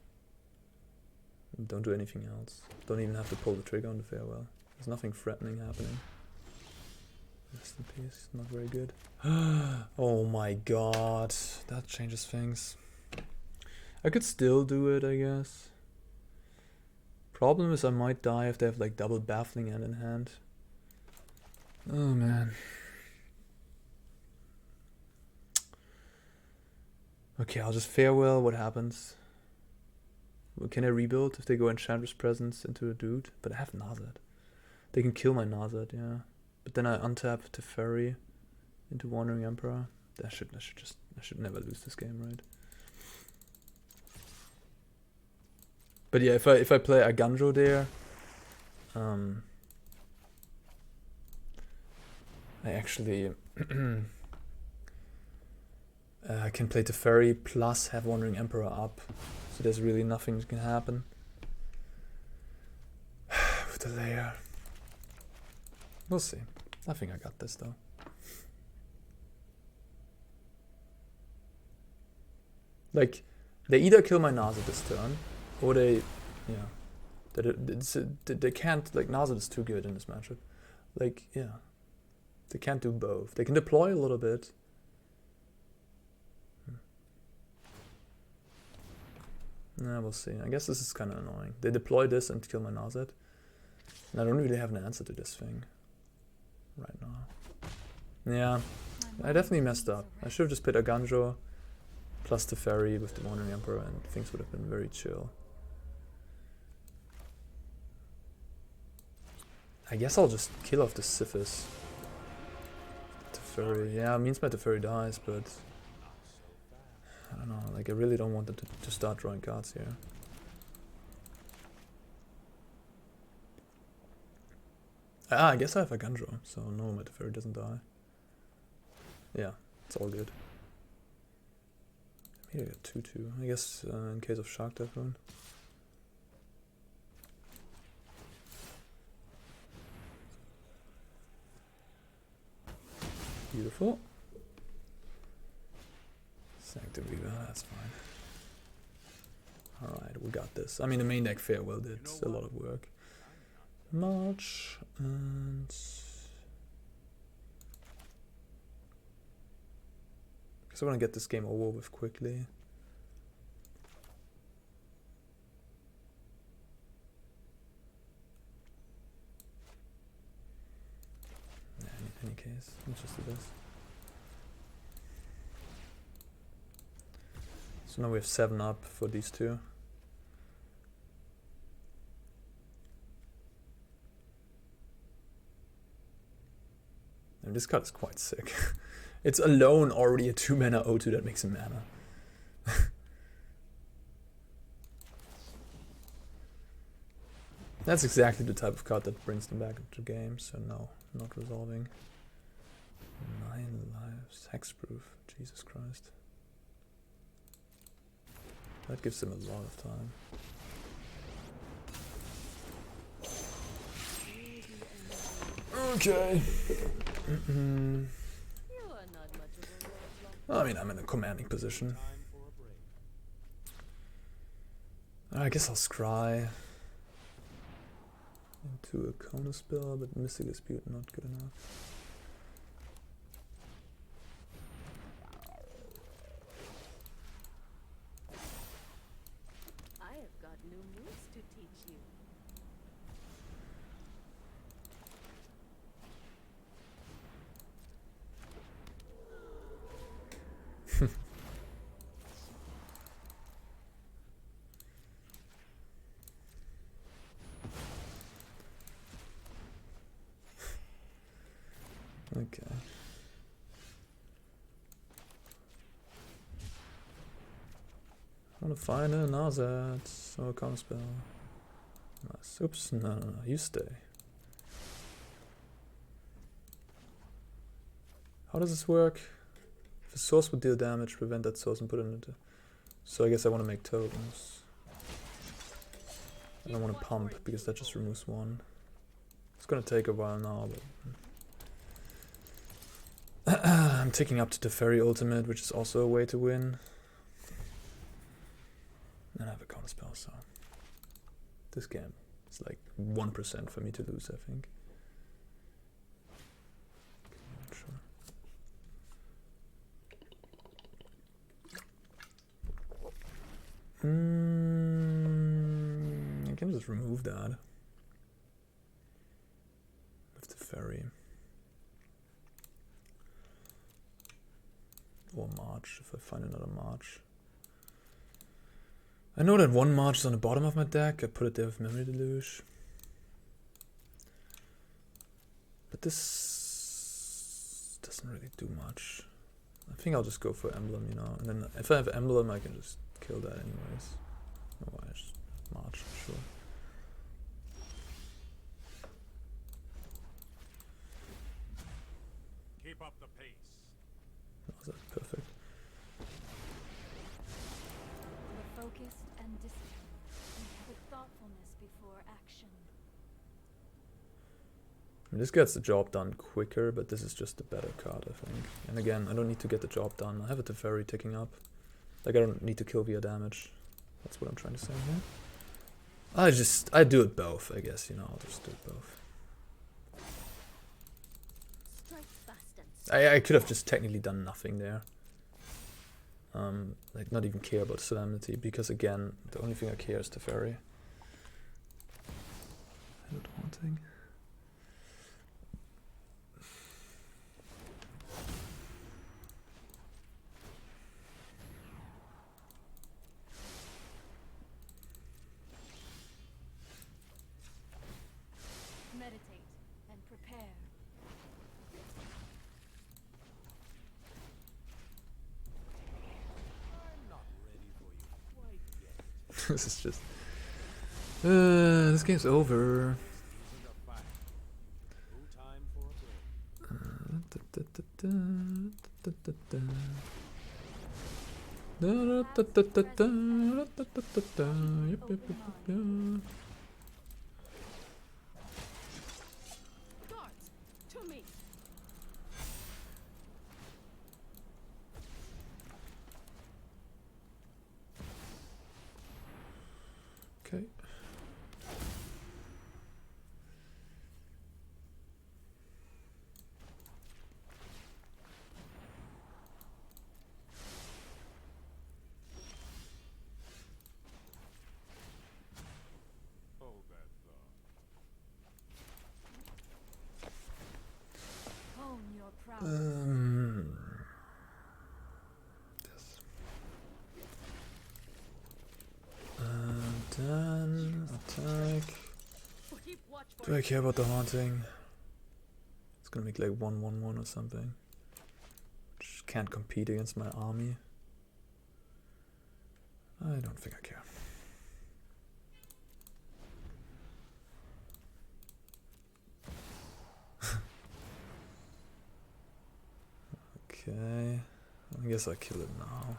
And don't do anything else. Don't even have to pull the trigger on the farewell. There's nothing threatening happening. Rest in peace. Not very good. Oh my god. That changes things. I could still do it, I guess. Problem is I might die if they have like double baffling hand in hand. Oh man. Okay, I'll just farewell. What happens? Well, can I rebuild if they go Enchantress Presence into a dude? But I have Narset. They can kill my Narset, yeah. But then I untap Teferi into Wandering Emperor. I should never lose this game, right? But yeah, if I play Eiganjo there, I actually I can play Teferi plus have Wandering Emperor up, so there's really nothing that can happen with the layer. We'll see. I think I got this though. Like, they either kill my Narset this turn, or they, yeah, they can't, like, Narset is too good in this matchup. Like, yeah, they can't do both. They can deploy a little bit. Yeah, we'll see. I guess this is kind of annoying. They deploy this and kill my Narset, and I don't really have an answer to this thing right now. Yeah, I definitely messed up. I should have just played Eiganjo plus Teferi with the Wandering Emperor, and things would have been very chill. I guess I'll just kill off the Sithis. Teferi, yeah, it means my Teferi dies, but I don't know, like I really don't want them to start drawing cards here. I guess I have Eiganjo, so no, my Teferi doesn't die. Yeah, it's all good. Maybe I got 2-2, I guess, in case of Shark Typhoon. Beautiful. Sanctum Reaver, that's fine. Alright, we got this. I mean, the main deck farewell did a lot of work. March, and I want to get this game over with quickly. Yeah, in any case, let's just do this. So now we have 7 up for these two. And this card is quite sick. It's alone already a 2-mana O2 that makes a mana. That's exactly the type of card that brings them back into the game, so no, not resolving. 9 lives, hexproof, Jesus Christ. That gives him a lot of time. Okay. I mean, I'm in a commanding position. I guess I'll scry into a counter spell, but Mystic Dispute not good enough. I have got new moves to teach you. Okay. I want to find a Narset or a counter spell. Nice. Oops, no, you stay. How does this work? If a source would deal damage, prevent that source and put it into... So I guess I want to make tokens. I don't want to pump, because that just removes one. It's gonna take a while now, but... I'm taking up to Teferi ultimate, which is also a way to win. And I have a counter spell, so... This game is like 1% for me to lose, I think. Not sure. I can just remove that. With the ferry. Or March, if I find another March. I know that one March is on the bottom of my deck. I put it there with Memory Deluge. But this doesn't really do much. I think I'll just go for Emblem, you know. And then if I have Emblem, I can just kill that anyways. Oh, I just March, sure. Keep up the pace. Oh, that's perfect. The focus and discipline, with thoughtfulness before action. I mean, this gets the job done quicker, but this is just a better card, I think. And again, I don't need to get the job done. I have a Teferi ticking up. Like, I don't need to kill via damage. That's what I'm trying to say here. I do it both, I guess, you know, I'll just do it both. Strike fast and I could have just technically done nothing there. Like, not even care about Solemnity, because again, the only thing I care is Teferi. Hallowed Fountain. meditate and prepare. I'm not ready for you quite yet. This is just... this game's over. Isn't a fact. No time for a break. Guards, to me. Okay. Hold that thought. Hone your prowess. Yes. Then attack. Keep watch for Do I care about the haunting? It's gonna make like 1/1/1 or something. Which can't compete against my army. I don't think I care. Okay. I guess I kill it now.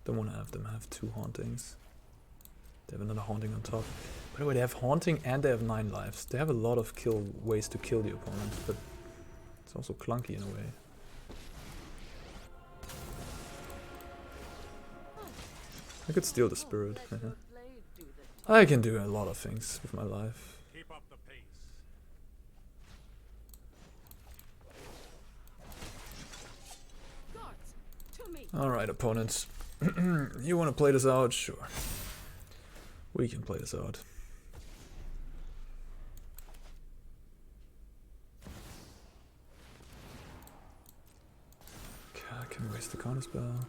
Don't want to have them have 2 hauntings. They have another haunting on top. By the way, they have haunting and they have 9 lives. They have a lot of ways to kill the opponent, but it's also clunky in a way. I could steal the spirit. I can do a lot of things with my life. Keep up the pace. Alright, opponents. You want to play this out? Sure. We can play this out. Okay, I can waste the counter spell.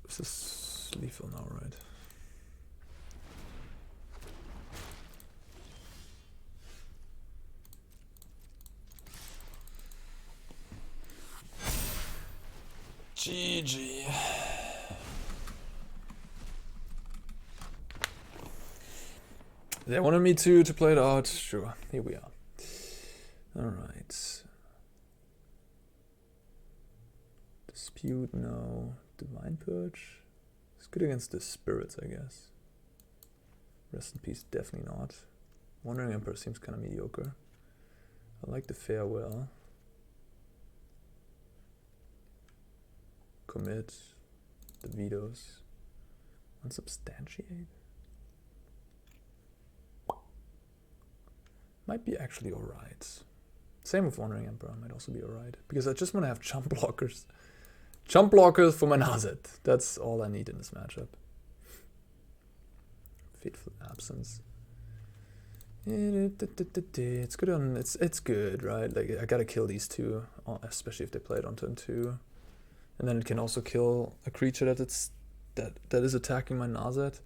This is lethal now, right? GG. They wanted me to play it out. Sure, here we are. Alright. Dispute, no. Divine Purge. It's good against the spirits, I guess. Rest in peace, definitely not. Wandering Emperor seems kind of mediocre. I like the Farewell. Commit. The Vetoes. Unsubstantiate. Might be actually alright. Same with Wandering Emperor, might also be alright. Because I just want to have jump blockers. Jump blockers for my Narset. That's all I need in this matchup. Fateful Absence. It's good on. It's good, right? Like I gotta kill these 2, especially if they play it on turn 2, and then it can also kill a creature that is attacking my Narset.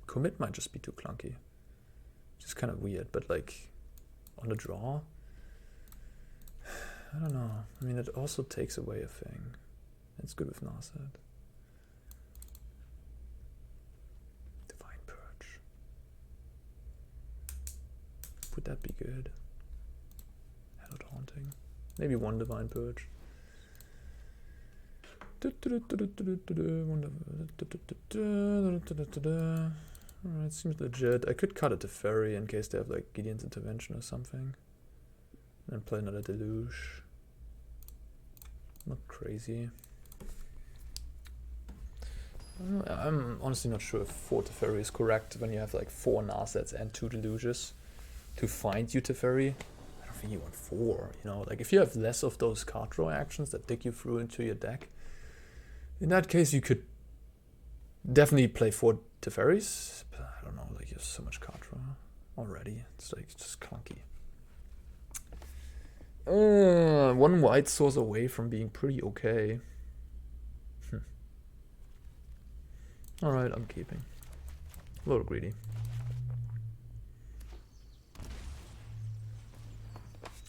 Commit might just be too clunky. It's kind of weird, but like on the draw, I don't know. I mean, it also takes away a thing. It's good with Narset. Divine Purge. Would that be good? Hallowed Haunting. Maybe 1 Divine Purge. Alright, seems legit. I could cut a Teferi in case they have like Gideon's Intervention or something. And then play another Deluge. Not crazy. I'm honestly not sure if 4 Teferi is correct when you have like 4 Narsets and 2 Deluges to find you Teferi. I don't think you want 4, you know, like if you have less of those card draw actions that dig you through into your deck, in that case you could definitely play 4 Teferis, but I don't know, like you have so much card draw already, it's like just clunky. 1 white source away from being pretty okay. Alright, I'm keeping. A little greedy.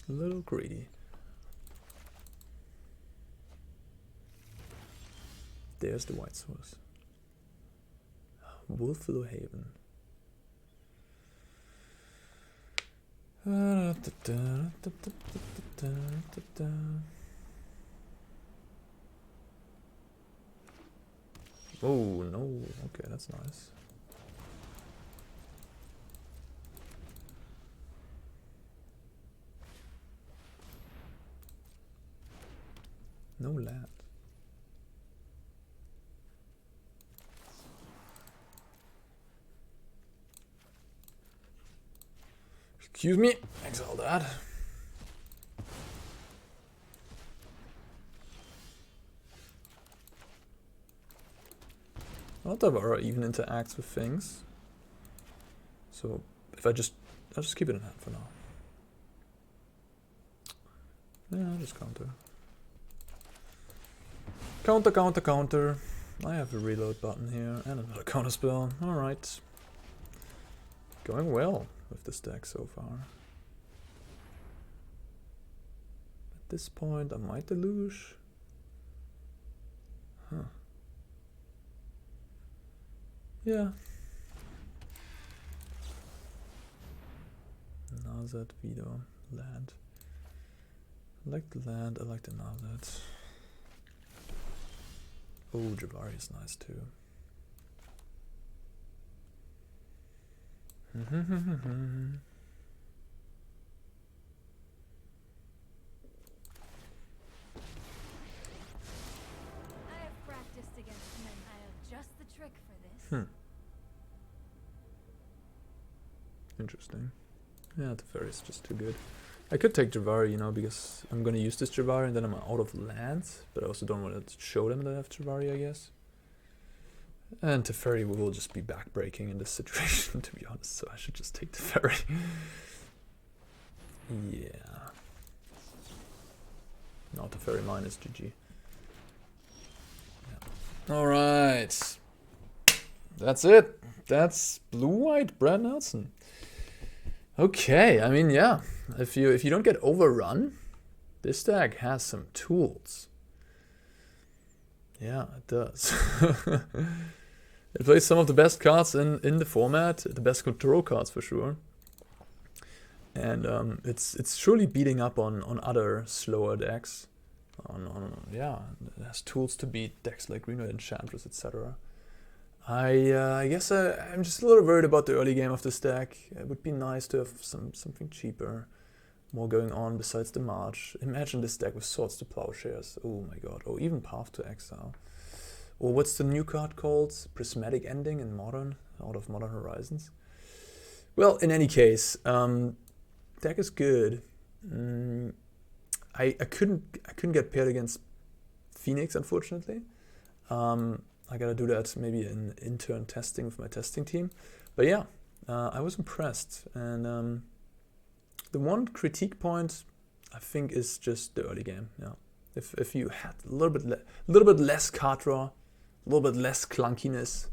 A little greedy. There's the white source. Wolflow Haven. Oh no, okay, that's nice. No land. Excuse me, exile that. Otawara even interacts with things. So if I'll just keep it in hand for now. Yeah, I'll just counter. Counter. I have a reload button here and another counter spell. Alright. Going well with this deck so far. this point I might deluge. Huh. Yeah. Narset, Veto, land. I like the land, I like the Narset. Oh, Jwari is nice too. I have practiced against men. I have just the trick for this. Interesting. Yeah, Teferi is just too good. I could take Jwari, you know, because I'm gonna use this Jwari and then I'm out of lands, but I also don't want to show them that I have Jwari, I guess. And Teferi will just be backbreaking in this situation, to be honest, so I should just take Teferi. Yeah. No, Teferi minus GG. Yeah. Alright. That's it. That's blue-white Brad Nelson. Okay, I mean, yeah. If you don't get overrun, this deck has some tools. Yeah, it does. It plays some of the best cards in the format, the best control cards for sure. And it's surely beating up on other slower decks. Yeah, it has tools to beat decks like Green White Enchantress, etc. I guess I'm just a little worried about the early game of this deck. It would be nice to have something cheaper, more going on besides the March. Imagine this deck with Swords to Plowshares. Oh my god. Or even Path to Exile. Or what's the new card called? Prismatic Ending in Modern, out of Modern Horizons. Well, in any case, deck is good. I couldn't get paired against Phoenix, unfortunately. I gotta do that maybe in intern testing with my testing team. But yeah, I was impressed. And the one critique point, I think, is just the early game. Yeah, if you had a little bit less card draw, a little bit less clunkiness,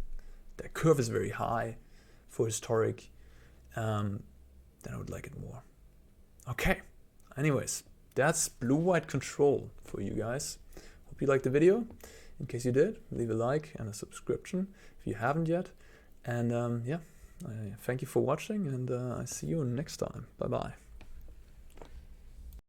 the curve is very high for historic, then I would like it more. Okay, anyways, that's blue-white control for you guys. Hope you liked the video. In case you did, leave a like and a subscription if you haven't yet. And yeah, thank you for watching, and I see you next time. Bye-bye.